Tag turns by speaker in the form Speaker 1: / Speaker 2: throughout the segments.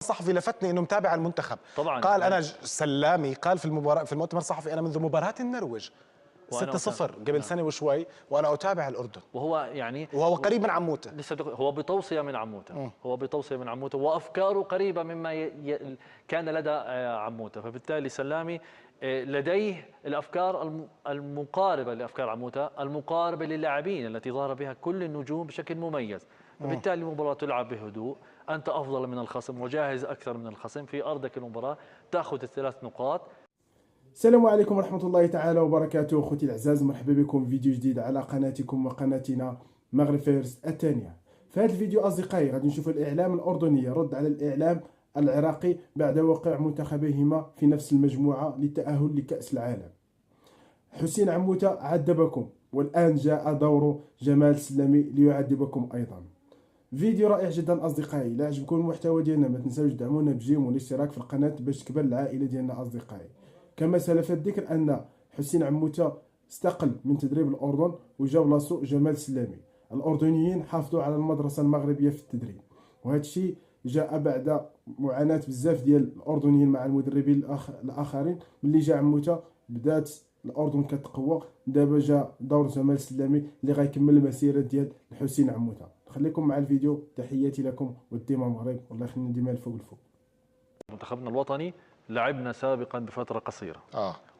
Speaker 1: الصحفي لفتني انه متابع المنتخب.
Speaker 2: طبعا
Speaker 1: قال انا سلامي قال في المؤتمر الصحفي انا منذ مباراة النرويج 6-0 قبل سنة وشوي وانا اتابع الاردن،
Speaker 2: وهو يعني
Speaker 1: وهو قريب من عموته.
Speaker 2: هو بتوصية من عموته، وافكاره قريبة مما كان لدى عموته، فبالتالي سلامي لديه الافكار المقاربة لافكار عموته، المقاربة للاعبين التي ظهر بها كل النجوم بشكل مميز. فبالتالي المباراة تلعب بهدوء، أنت أفضل من الخصم وجاهز أكثر من الخصم في أرضك، المباراة تأخذ الثلاث نقاط.
Speaker 3: السلام عليكم ورحمة الله تعالى وبركاته. أخوتي الأعزاء، مرحبا بكم في فيديو جديد على قناتكم وقناتنا مغرب فيرست الثانية. في هذا الفيديو أصدقائي غادي نشوف الإعلام الأردني يرد على الإعلام العراقي بعد وقوع منتخبيهما في نفس المجموعة للتأهل لكأس العالم. حسين عموتة عذبكم والآن جاء دور جمال السلامي ليعذبكم أيضا. فيديو رائع جدا أصدقائي. إلا عجبكم المحتوى ديالنا ما تنساوش تدعمونا بجيم والاشتراك في القناة باش تكبر العائلة ديالنا أصدقائي. كما سلف الذكر أن حسين عموتة استقل من تدريب الأردن وجا بلاصتو جمال السلامي. الأردنيين حافظوا على المدرسة المغربية في التدريب، وهذا الشيء جاء بعد معاناة بزاف ديال الأردنيين مع المدربين الآخرين. ملي جا عموتة بدات الأردن كتقوى، دابا جا دور جمال السلامي اللي غيكمل المسيرة ديال حسين عموتة. خليكم مع الفيديو. تحياتي لكم وديما المغرب، والله يخلينا ديما الفوق الفوق.
Speaker 2: منتخبنا الوطني لعبنا سابقا بفترة قصيرة،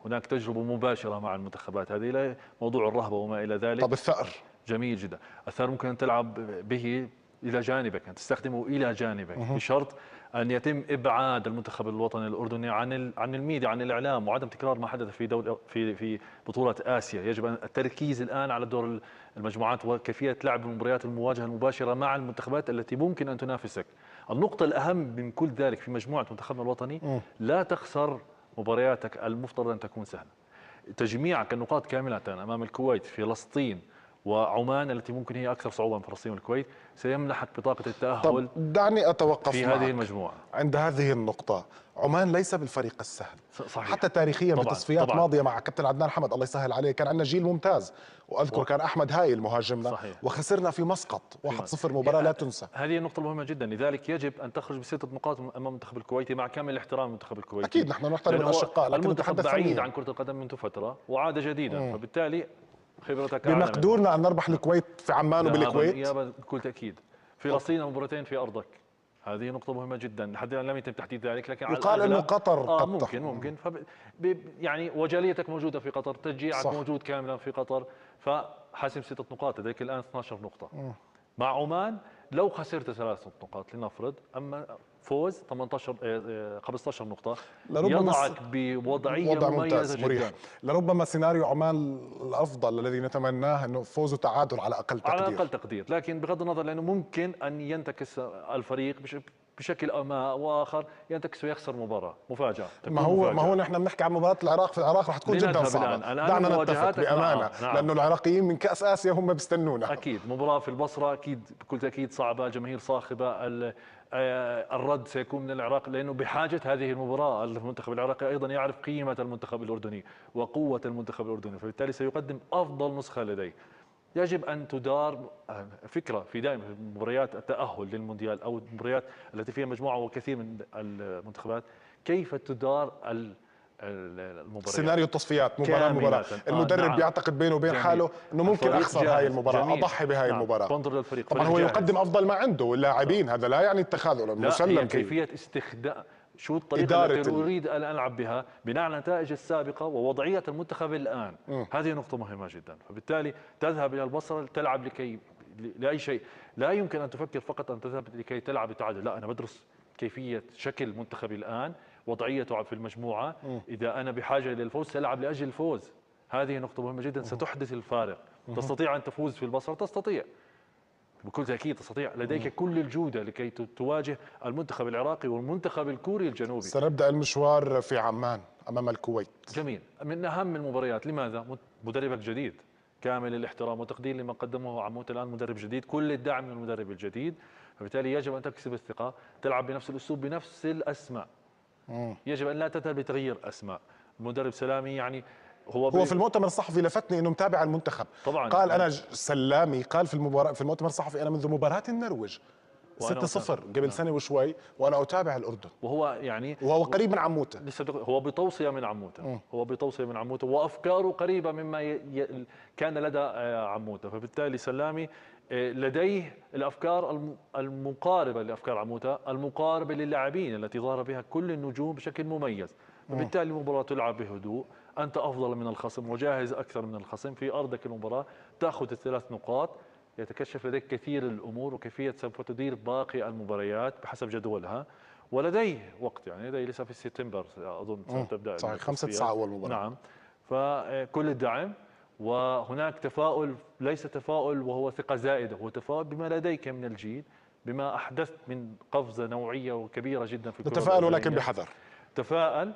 Speaker 2: هناك تجربة مباشرة مع المنتخبات هذه، موضوع الرهبة وما إلى ذلك.
Speaker 1: طب الثأر
Speaker 2: جميل جدا. الثأر ممكن أن تلعب به إلى جانبك، أن تستخدمه إلى جانبك، بشرط أن يتم إبعاد المنتخب الوطني الأردني عن الميديا، عن الإعلام، وعدم تكرار ما حدث في بطولة آسيا. يجب التركيز الآن على دور المجموعات وكيفية لعب المباريات المواجهة المباشرة مع المنتخبات التي ممكن أن تنافسك. النقطة الأهم من كل ذلك في مجموعة منتخبنا الوطني، لا تخسر مبارياتك المفترض أن تكون سهلة. تجميعك النقاط كاملة أمام الكويت، فلسطين وعمان التي ممكن هي أكثر صعوبة من فلسطين والكويت، سيمنحك بطاقة التأهل.
Speaker 1: طب دعني أتوقف
Speaker 2: في هذه المجموعة.
Speaker 1: عند هذه النقطة، عمان ليس بالفريق السهل.
Speaker 2: صحيح.
Speaker 1: حتى تاريخيا بتصفيات ماضية مع كابتن عدنان حمد الله يسهل عليه كان عندنا جيل ممتاز، وأذكر كان أحمد هايل مهاجمنا.
Speaker 2: صحيح.
Speaker 1: وخسرنا في مسقط 1-0 مباراة لا تنسى.
Speaker 2: هذه النقطة مهمة جدا، لذلك يجب أن تخرج ب6 نقاط أمام المنتخب الكويتي مع كامل الاحترام للمنتخب الكويتي.
Speaker 1: أكيد نحن نحترم الأشقاء، لكن
Speaker 2: المنتخب بعيد عن كرة القدم منذ فترة وعاد جديدا، فبالتالي خبرتك
Speaker 1: بمقدورنا أن نربح الكويت في عمان وبالكويت
Speaker 2: بكل تأكيد. فلسطين مباراتين في أرضك، هذه نقطة مهمة جدا. لحد الآن لم يتم تحديد ذلك، لكن
Speaker 1: يقال انه قطر
Speaker 2: ممكن يعني وجاليتك موجودة في قطر، تشجيعك موجود كاملا في قطر، فحاسم 6 نقاط، لديك الآن 12 نقطة. مع عمان لو خسرت 3 نقاط لنفرض، أما فوز 15 نقطة يضعك بوضعية مميزة جدا.
Speaker 1: لربما سيناريو عمان الأفضل الذي نتمناه أنه فوز وتعادل على أقل تقدير.
Speaker 2: على أقل تقدير، لكن بغض النظر لأنه ممكن أن ينتكس الفريق بشكل ما واخر، ينتكس ويخسر مباراه مفاجاه.
Speaker 1: ما هو نحن بنحكي عن مباراه العراق في العراق رح تكون جدا صعبه. دعنا نتفق بامانه. نعم. لانه العراقيين من كاس اسيا هم بيستنونا.
Speaker 2: اكيد مباراه في البصره اكيد بكل تاكيد صعبه، جماهير صاخبه. الرد سيكون من العراق لانه بحاجه هذه المباراه. المنتخب العراقي ايضا يعرف قيمه المنتخب الاردني وقوه المنتخب الاردني، فبالتالي سيقدم افضل نسخه لديه. يجب أن تدار فكرة في دائما مباريات التأهل للمونديال أو المباريات التي فيها مجموعة وكثير من المنتخبات، كيف تدار المباريات.
Speaker 1: سيناريو التصفيات مباراة المدرب نعم. بيعتقد بينه وبين حاله أنه ممكن أخسر هاي المباراة، أضحي بهاي المباراة.
Speaker 2: تنظر للفريق،
Speaker 1: طبعا هو يقدم أفضل ما عنده واللاعبين، هذا لا يعني التخاذل مسلم.
Speaker 2: كيفية استخدام شو الطريقة التي أريد أن ألعب بها بناء على النتائج السابقة ووضعية المنتخب الآن. هذه نقطة مهمة جدا. فبالتالي تذهب إلى البصرة تلعب لأي شيء. لا يمكن أن تفكر فقط أن تذهب لكي تلعب التعادل، لا، أنا بدرس كيفية شكل منتخبي الآن، وضعيته في المجموعة. إذا أنا بحاجة إلى الفوز سألعب لأجل الفوز. هذه نقطة مهمة جدا ستحدث الفارق. تستطيع أن تفوز في البصرة، تستطيع بكل تأكيد، تستطيع، لديك كل الجودة لكي تواجه المنتخب العراقي والمنتخب الكوري الجنوبي.
Speaker 1: سنبدأ المشوار في عمان أمام الكويت.
Speaker 2: جميل، من أهم المباريات. لماذا؟ مدربك جديد، كامل الاحترام والتقدير لما قدمه عموت الآن، مدرب جديد، كل الدعم من المدرب الجديد. فبالتالي يجب أن تكسب الثقة، تلعب بنفس الأسلوب بنفس الأسماء. يجب أن لا تذهب لتغيير أسماء. المدرب سلامي يعني هو
Speaker 1: في المؤتمر الصحفي لفتني انه متابع المنتخب.
Speaker 2: طبعا
Speaker 1: قال انا سلامي قال في المؤتمر الصحفي انا منذ مباراة النرويج 6-0 قبل سنة وشوي، وأنا أتابع الأردن وهو قريب من عموته.
Speaker 2: هو بتوصية من عموته، وأفكاره قريبة مما كان لدى عموته، فبالتالي سلامي لديه الأفكار المقاربة لأفكار عموته، المقاربة للاعبين التي ظهر بها كل النجوم بشكل مميز. فبالتالي المباراة تلعب بهدوء، أنت أفضل من الخصم وجاهز أكثر من الخصم في أرضك المباراة، تأخذ ال3 نقاط، يتكشف لديك كثير الأمور وكيفية سوف تدير باقي المباريات بحسب جدولها، ولديه وقت، يعني لديه لسه في سبتمبر أظن تبدأ
Speaker 1: صحيح 5/9 أول مباراة.
Speaker 2: نعم، فكل الدعم، وهناك تفاؤل، ليس تفاؤل وهو ثقة زائدة، هو تفاؤل بما لديك من الجيل، بما أحدثت من قفزة نوعية وكبيرة جدا في الكرة.
Speaker 1: تفاؤل ولكن بحذر.
Speaker 2: تفاءل،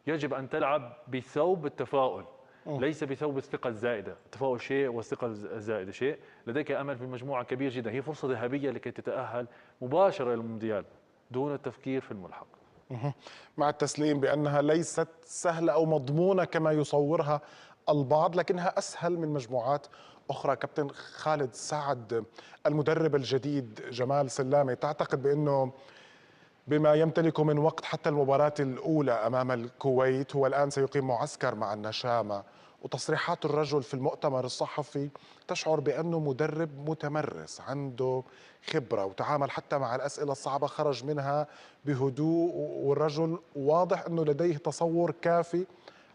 Speaker 2: يجب أن تلعب بثوب التفاؤل ليس بثوب الثقة الزائدة. التفاؤل شيء والثقة الزائدة شيء. لديك أمل في المجموعة كبير جدا، هي فرصة ذهبية لكي تتأهل مباشرة إلى المونديال دون التفكير في الملحق.
Speaker 1: مع التسليم بأنها ليست سهلة أو مضمونة كما يصورها البعض، لكنها أسهل من مجموعات أخرى. كابتن خالد سعد، المدرب الجديد جمال سلامي، تعتقد بأنه بما يمتلكه من وقت حتى المباراة الأولى أمام الكويت، هو الآن سيقيم معسكر مع النشامة، وتصريحات الرجل في المؤتمر الصحفي تشعر بأنه مدرب متمرس عنده خبرة وتعامل حتى مع الأسئلة الصعبة خرج منها بهدوء، والرجل واضح أنه لديه تصور كافي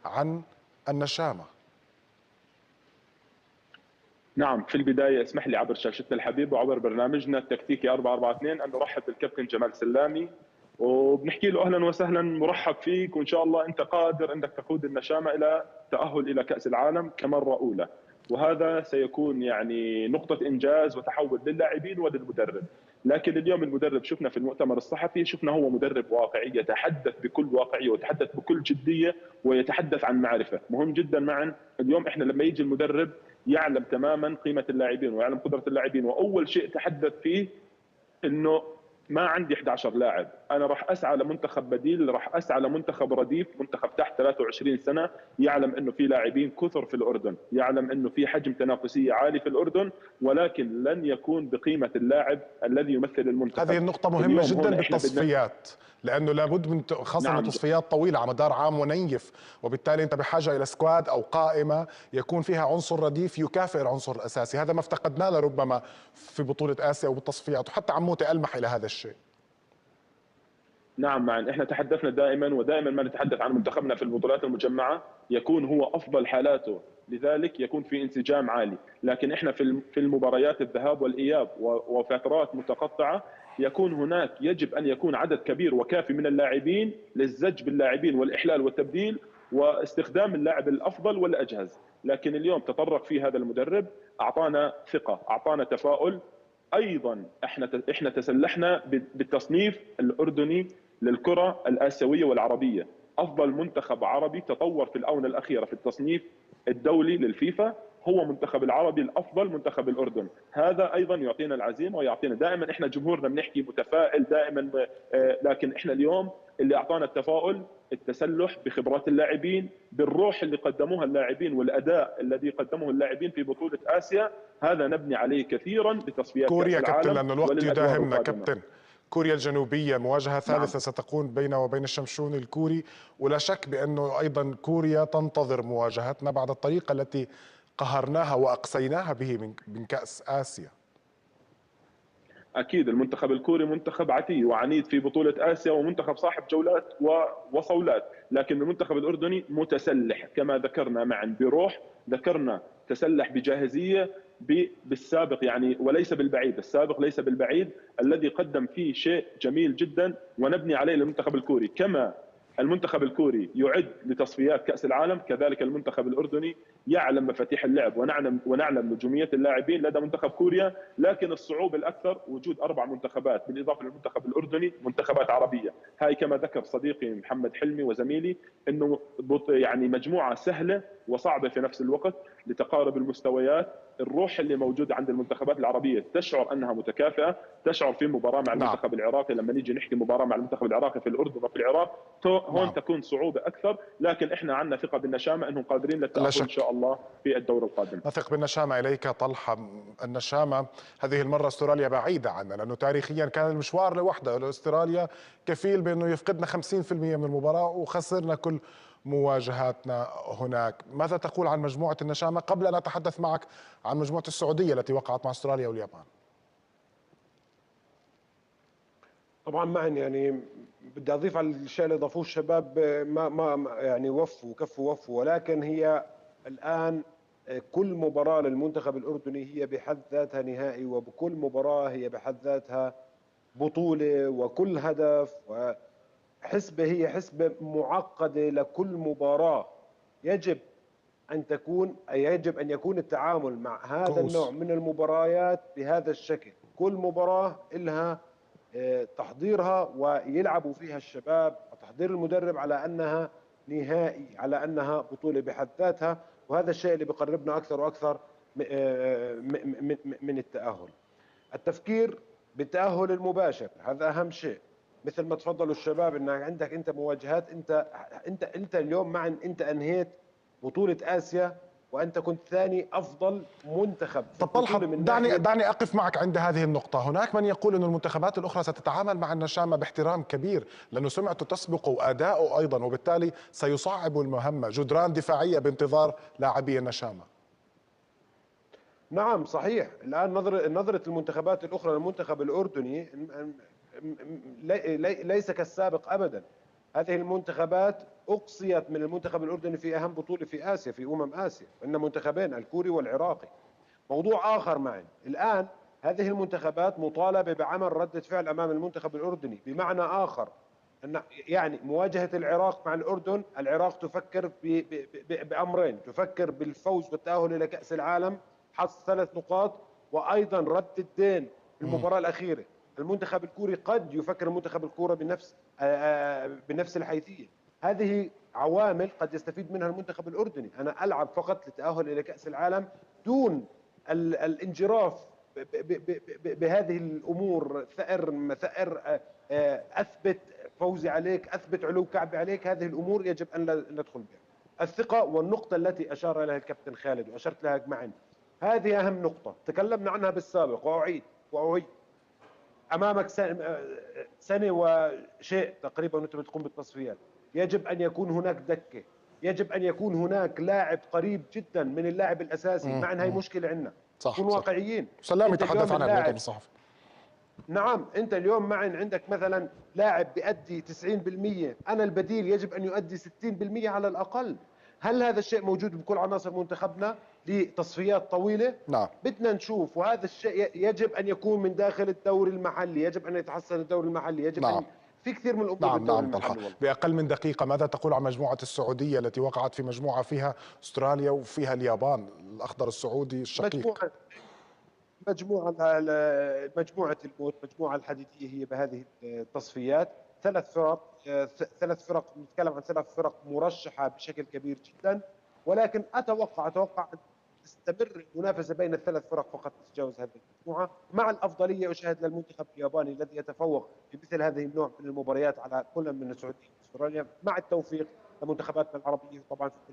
Speaker 1: عن النشامة.
Speaker 4: نعم، في البداية اسمح لي عبر شاشتنا الحبيبة وعبر برنامجنا التكتيكي 442 أن نرحب بالكابتن جمال سلامي، وبنحكي له أهلا وسهلا، مرحب فيك، وإن شاء الله أنت قادر أنك تقود النشامة إلى تأهل إلى كأس العالم كمرة أولى، وهذا سيكون يعني نقطة إنجاز وتحول للاعبين وللمدرب. لكن اليوم المدرب شفنا في المؤتمر الصحفي، شفنا هو مدرب واقعي يتحدث بكل واقعية ويتحدث بكل جدية ويتحدث عن معرفة. مهم جدا معا اليوم احنا لما يجي المدرب يعلم تماما قيمة اللاعبين ويعلم قدرة اللاعبين، وأول شيء تحدث فيه إنه ما عندي 11 لاعب، أنا راح أسعى لمنتخب بديل، راح أسعى لمنتخب رديف، منتخب تحت 23 سنة، يعلم إنه في لاعبين كثر في الأردن، يعلم إنه في حجم تنافسية عالي في الأردن، ولكن لن يكون بقيمة اللاعب الذي يمثل المنتخب.
Speaker 1: هذه النقطة مهمة جدا بالتصفيات، لأنه لابد من خاصة نعم. تصفيات طويلة على مدار عام ونيف، وبالتالي أنت بحاجة إلى سكواد أو قائمة يكون فيها عنصر رديف يكافئ العنصر الأساسي. هذا ما افتقدناه لربما في بطولة آسيا وبالتصفيات، وحتى عموتي ألمح إلى هذا الشيء.
Speaker 4: نعم، معا احنا تحدثنا دائما ودائما ما نتحدث عن منتخبنا في البطولات المجمعة يكون هو أفضل حالاته، لذلك يكون في انسجام عالي، لكن احنا في المباريات الذهاب والإياب وفترات متقطعة يكون هناك يجب أن يكون عدد كبير وكافي من اللاعبين للزج باللاعبين والإحلال والتبديل واستخدام اللاعب الأفضل والأجهز. لكن اليوم تطرق فيه هذا المدرب، أعطانا ثقة، أعطانا تفاؤل. أيضا احنا تسلحنا بالتصنيف الأردني للكرة الآسيوية والعربية، أفضل منتخب عربي تطور في الآونة الأخيرة في التصنيف الدولي للفيفا هو منتخب العربي الأفضل منتخب الأردن. هذا أيضا يعطينا العزيمة ويعطينا دائما، إحنا جمهورنا بنحكي متفائل دائما، لكن إحنا اليوم اللي أعطانا التفاؤل التسلح بخبرات اللاعبين، بالروح اللي قدموها اللاعبين والأداء الذي قدمه اللاعبين في بطولة آسيا، هذا نبني عليه كثيرا لتصفيات
Speaker 1: كوريا كابتن، لأن الوقت يداهمنا كابتن. كوريا الجنوبية مواجهة ثالثة ستكون بيننا وبين الشمشون الكوري، ولا شك بأنه أيضا كوريا تنتظر مواجهتنا بعد الطريقة التي قهرناها وأقصيناها به من كأس آسيا.
Speaker 4: أكيد المنتخب الكوري منتخب عتي وعنيد في بطولة آسيا ومنتخب صاحب جولات وصولات، لكن المنتخب الأردني متسلح كما ذكرنا معا بروح، ذكرنا تسلح بجاهزية بالسابق يعني وليس بالبعيد، السابق ليس بالبعيد الذي قدم فيه شيء جميل جدا ونبني عليه المنتخب الكوري. كما المنتخب الكوري يعد لتصفيات كأس العالم، كذلك المنتخب الأردني يعلم مفاتيح اللعب ونعلم نجومية اللاعبين لدى منتخب كوريا، لكن الصعوبة الأكثر وجود 4 منتخبات بالإضافة للمنتخب الأردني منتخبات عربية. هاي كما ذكر صديقي محمد حلمي وزميلي أنه يعني مجموعة سهلة وصعبه في نفس الوقت لتقارب المستويات. الروح اللي موجوده عند المنتخبات العربيه تشعر انها متكافئه، تشعر في مباراه مع
Speaker 1: نعم.
Speaker 4: المنتخب العراقي، لما نيجي نحكي مباراه مع المنتخب العراقي في الاردن وفي العراق هون
Speaker 1: نعم.
Speaker 4: تكون صعوبه اكثر، لكن احنا عندنا ثقه بالنشامه انهم قادرين
Speaker 1: لا
Speaker 4: للتاهل
Speaker 1: شك.
Speaker 4: ان شاء الله في الدور القادم.
Speaker 1: نثق بالنشامة. إليك طلحة. النشامة هذه المرة استراليا بعيدة عنا، لأنه تاريخيا كان المشوار لوحده استراليا كفيل بأنه يفقدنا 50% من المباراة، وخسرنا كل مواجهاتنا هناك. ماذا تقول عن مجموعة النشامة قبل أن أتحدث معك عن مجموعة السعودية التي وقعت مع استراليا واليابان؟
Speaker 5: طبعا معا يعني بدي اضيف على الشيء اللي اضافوه الشباب. ما يعني وفوا، ولكن هي الان كل مباراه للمنتخب الاردني هي بحد ذاتها نهائي، وبكل مباراه هي بحد ذاتها بطوله، وكل هدف وحسبه هي حسبه معقده لكل مباراه. يجب ان يكون التعامل مع هذا
Speaker 1: كؤوس.
Speaker 5: النوع من المباريات بهذا الشكل. كل مباراه لها تحضيرها ويلعبوا فيها الشباب، وتحضير المدرب على انها نهائي، على انها بطوله بحد ذاتها، وهذا الشيء اللي بقربنا اكثر واكثر من التاهل. التفكير بالتاهل المباشر هذا اهم شيء. مثل ما تفضلوا الشباب انك عندك انت مواجهات، انت اليوم انت انهيت بطوله اسيا وانت كنت ثاني افضل منتخب في
Speaker 1: طب طلحة،
Speaker 5: البطوله من
Speaker 1: دعني أقف معك عند هذه النقطة. هناك من يقول أن المنتخبات الأخرى ستتعامل مع النشامة باحترام كبير، لأنه سمعته تسبق وأداؤه أيضا، وبالتالي سيصعب المهمة، جدران دفاعية بانتظار لاعبي النشامة.
Speaker 5: نعم صحيح. الآن نظرة المنتخبات الأخرى للمنتخب الأردني ليس كالسابق أبدا. هذه المنتخبات أقصيت من المنتخب الأردني في أهم بطولة في آسيا، في آسيا، إن منتخبين الكوري والعراقي. موضوع آخر معي الآن، هذه المنتخبات مطالبة بعمل ردة فعل أمام المنتخب الأردني. بمعنى آخر أن يعني مواجهة العراق مع الأردن، العراق تفكر بأمرين: تفكر بالفوز والتأهل إلى كأس العالم، حصد 3 نقاط، وأيضا رد الدين في المباراة الأخيرة. المنتخب الكوري قد يفكر المنتخب الكوري بنفس الحيثية. هذه عوامل قد يستفيد منها المنتخب الأردني. أنا ألعب فقط للتأهل إلى كأس العالم دون الانجراف بهذه الأمور. ثأر أثبت فوزي عليك، أثبت علو كعبي عليك. هذه الأمور يجب أن لا ندخل بها. الثقة والنقطة التي أشار إليها الكابتن خالد وأشرت لها معا، هذه أهم نقطة تكلمنا عنها بالسابق، وأعيد أمامك سنة وشيء تقريبا وأنت بتقوم بالتصفيات. يجب أن يكون هناك دكة، يجب أن يكون هناك لاعب قريب جدا من اللاعب الأساسي. معنا هي مشكلة عندنا،
Speaker 1: صح.
Speaker 5: نكون واقعيين.
Speaker 1: سلام يتحدث عنها المؤتمر الصحفي.
Speaker 5: نعم، أنت اليوم عندك مثلا لاعب بيأدي 90%، أنا البديل يجب أن يؤدي 60% على الأقل. هل هذا الشيء موجود بكل عناصر منتخبنا لتصفيات طويلة؟
Speaker 1: نعم.
Speaker 5: بدنا نشوف، وهذا الشيء يجب أن يكون من داخل الدوري المحلي، يجب أن يتحسن الدوري المحلي، يجب
Speaker 1: نعم.
Speaker 5: أن في كثير من الأمور
Speaker 1: نعم
Speaker 5: بالدوري
Speaker 1: نعم
Speaker 5: المحلي.
Speaker 1: طلحة، بأقل من دقيقة ماذا تقول عن مجموعة السعودية التي وقعت في مجموعة فيها استراليا وفيها اليابان، الأخضر السعودي الشقيق؟
Speaker 5: مجموعة الموت، مجموعة الحديدية هي بهذه التصفيات. 3 فرق نتكلم عن 3 فرق مرشحة بشكل كبير جدا، ولكن أتوقع أن تستمر المنافسة بين ال3 فرق فقط تتجاوز هذه المجموعة، مع الأفضلية أشاهد للمنتخب الياباني الذي يتفوق في مثل هذه النوع من المباريات على كل من السعودية واستراليا، مع التوفيق لمنتخباتنا العربية طبعا في